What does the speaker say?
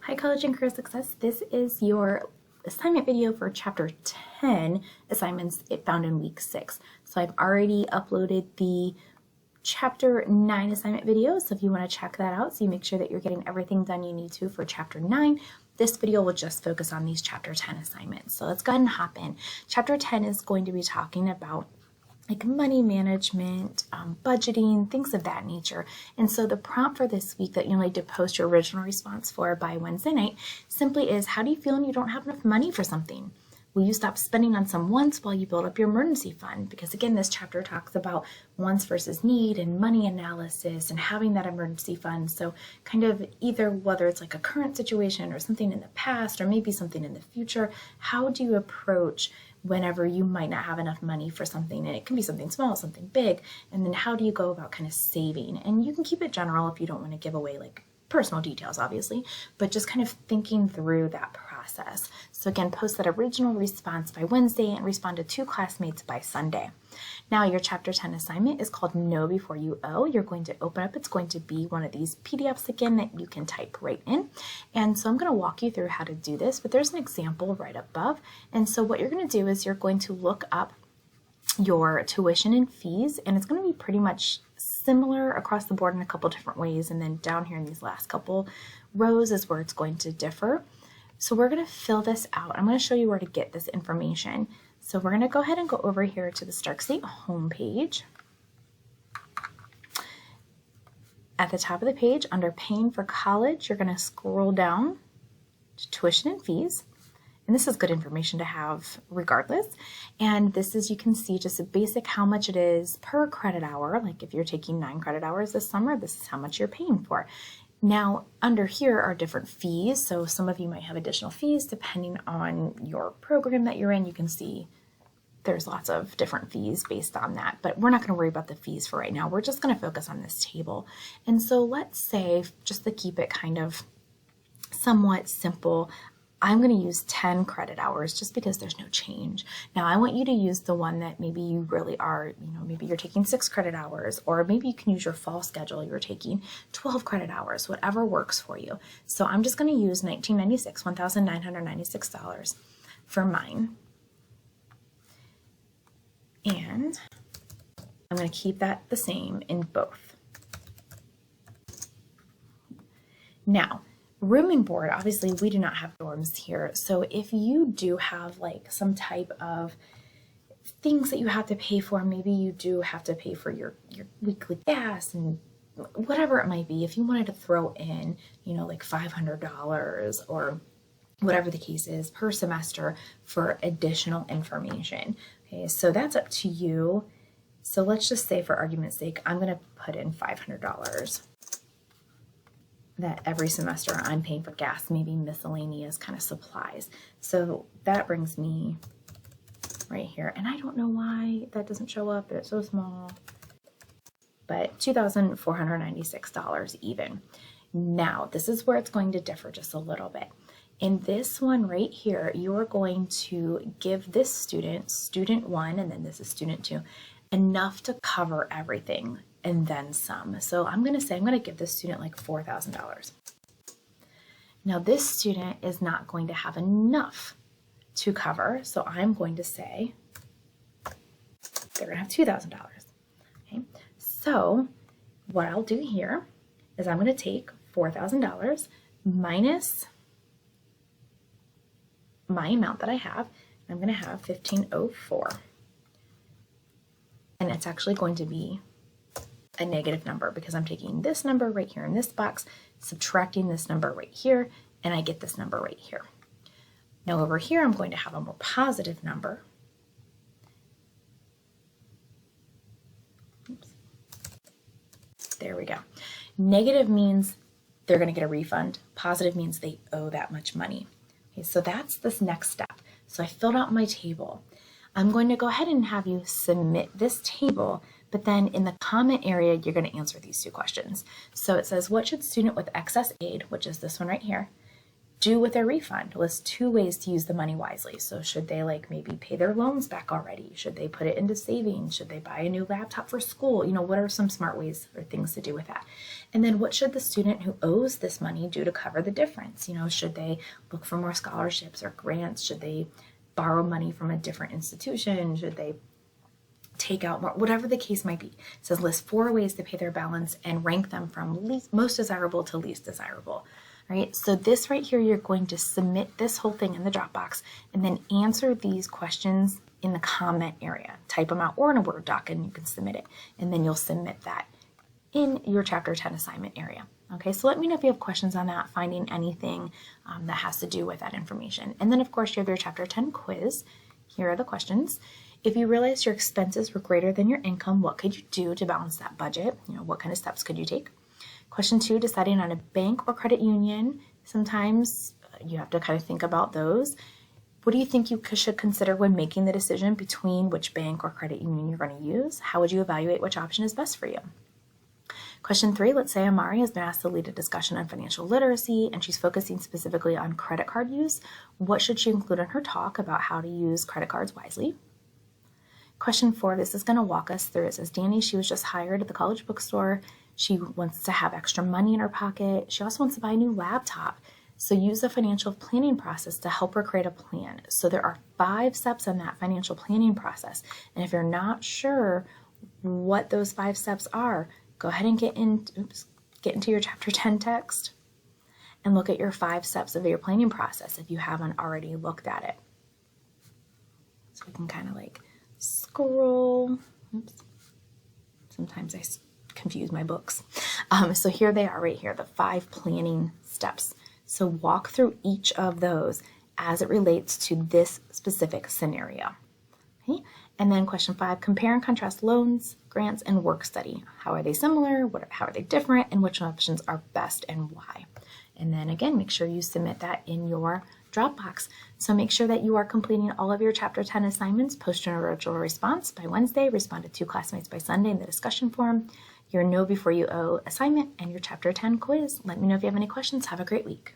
Hi College and Career Success. This is your assignment video for Chapter 10 assignments found in week 6. So I've already uploaded the Chapter 9 assignment video, so if you want to check that out, so you make sure that you're getting everything done you need to for Chapter 9, this video will just focus on these Chapter 10 assignments. So let's go ahead and hop in. Chapter 10 is going to be talking about like money management, budgeting, things of that nature. And so the prompt for this week that you'll need to post your original response for by Wednesday night simply is, how do you feel when you don't have enough money for something? Will you stop spending on some wants while you build up your emergency fund? Because again, this chapter talks about wants versus need and money analysis and having that emergency fund. So kind of either whether it's like a current situation or something in the past or maybe something in the future, how do you approach whenever you might not have enough money for something? And it can be something small, something big. And then how do you go about kind of saving? And you can keep it general if you don't want to give away like personal details, obviously, but just kind of thinking through that process. So again, post that original response by Wednesday and respond to 2 classmates by Sunday. Now your Chapter 10 assignment is called Know Before You Owe. You're going to open up, it's going to be one of these PDFs again that you can type right in. And so I'm going to walk you through how to do this, but there's an example right above. And so what you're going to do is you're going to look up your tuition and fees, and it's going to be pretty much similar across the board in a couple different ways, and then down here in these last couple rows is where it's going to differ. So we're going to fill this out. I'm going to show you where to get this information. So we're going to go ahead and go over here to the Stark State homepage. At the top of the page, under Paying for College, you're going to scroll down to Tuition and Fees. And this is good information to have regardless. And this is, you can see just a basic how much it is per credit hour. Like if you're taking 9 credit hours this summer, this is how much you're paying for. Now, under here are different fees. So some of you might have additional fees depending on your program that you're in. You can see there's lots of different fees based on that, but we're not going to worry about the fees for right now. We're just going to focus on this table. And so let's say, just to keep it kind of somewhat simple, I'm going to use 10 credit hours just because there's no change. Now I want you to use the one that maybe you really are, maybe you're taking 6 credit hours, or maybe you can use your fall schedule. You're taking 12 credit hours, whatever works for you. So I'm just going to use $1,996 for mine. And I'm going to keep that the same in both. Now, room and board, obviously we do not have dorms here. So if you do have like some type of things that you have to pay for, maybe you do have to pay for your weekly gas and whatever it might be. If you wanted to throw in, like $500 or whatever the case is per semester for additional information. Okay, so that's up to you. So let's just say for argument's sake, I'm going to put in $500. That every semester I'm paying for gas, maybe miscellaneous kind of supplies. So that brings me right here. And I don't know why that doesn't show up. It's so small. But $2,496 even. Now, this is where it's going to differ just a little bit. In this one right here, you are going to give this student, student 1, and then this is student 2, enough to cover everything and then some. So I'm going to say I'm going to give this student like $4,000. Now this student is not going to have enough to cover, so I'm going to say they're going to have $2,000. Okay, so what I'll do here is I'm going to take $4,000 minus my amount that I have. I'm going to have $1,504, and it's actually going to be a negative number because I'm taking this number right here in this box, subtracting this number right here, and I get this number right here. Now over here, I'm going to have a more positive number. Oops. There we go. Negative means they're going to get a refund. Positive means they owe that much money. Okay, so that's this next step. So I filled out my table. I'm going to go ahead and have you submit this table, but then in the comment area, you're going to answer these 2 questions. So it says, what should student with excess aid, which is this one right here, do with their refund. List 2 ways to use the money wisely. So should they like maybe pay their loans back already? Should they put it into savings? Should they buy a new laptop for school? You know, what are some smart ways or things to do with that? And then what should the student who owes this money do to cover the difference? You know, should they look for more scholarships or grants? Should they borrow money from a different institution? Should they take out more? Whatever the case might be. It says list 4 ways to pay their balance and rank them from most desirable to least desirable. Right? So this right here, you're going to submit this whole thing in the Dropbox and then answer these questions in the comment area. Type them out or in a Word doc and you can submit it. And then you'll submit that in your Chapter 10 assignment area. Okay, so let me know if you have questions on that, finding anything that has to do with that information. And then of course you have your Chapter 10 quiz. Here are the questions. If you realize your expenses were greater than your income, what could you do to balance that budget? You know, what kind of steps could you take? Question 2, deciding on a bank or credit union. Sometimes you have to kind of think about those. What do you think you should consider when making the decision between which bank or credit union you're going to use? How would you evaluate which option is best for you? Question 3, let's say Amari has been asked to lead a discussion on financial literacy and she's focusing specifically on credit card use. What should she include in her talk about how to use credit cards wisely? Question 4, this is going to walk us through. It says, Danny, she was just hired at the college bookstore. She wants to have extra money in her pocket. She also wants to buy a new laptop. So use the financial planning process to help her create a plan. So there are 5 steps in that financial planning process. And if you're not sure what those 5 steps are, go ahead and get into your Chapter 10 text and look at your 5 steps of your planning process if you haven't already looked at it. So we can kind of like scroll. Oops. Sometimes I confuse my books. So here they are right here, the 5 planning steps. So walk through each of those as it relates to this specific scenario. Okay? And then question 5, compare and contrast loans, grants, and work study. How are they similar? How are they different? And which options are best and why? And then again, make sure you submit that in your Dropbox. So make sure that you are completing all of your Chapter 10 assignments, post your original response by Wednesday, respond to 2 classmates by Sunday in the discussion forum, your Know Before You Owe assignment, and your Chapter 10 quiz. Let me know if you have any questions. Have a great week.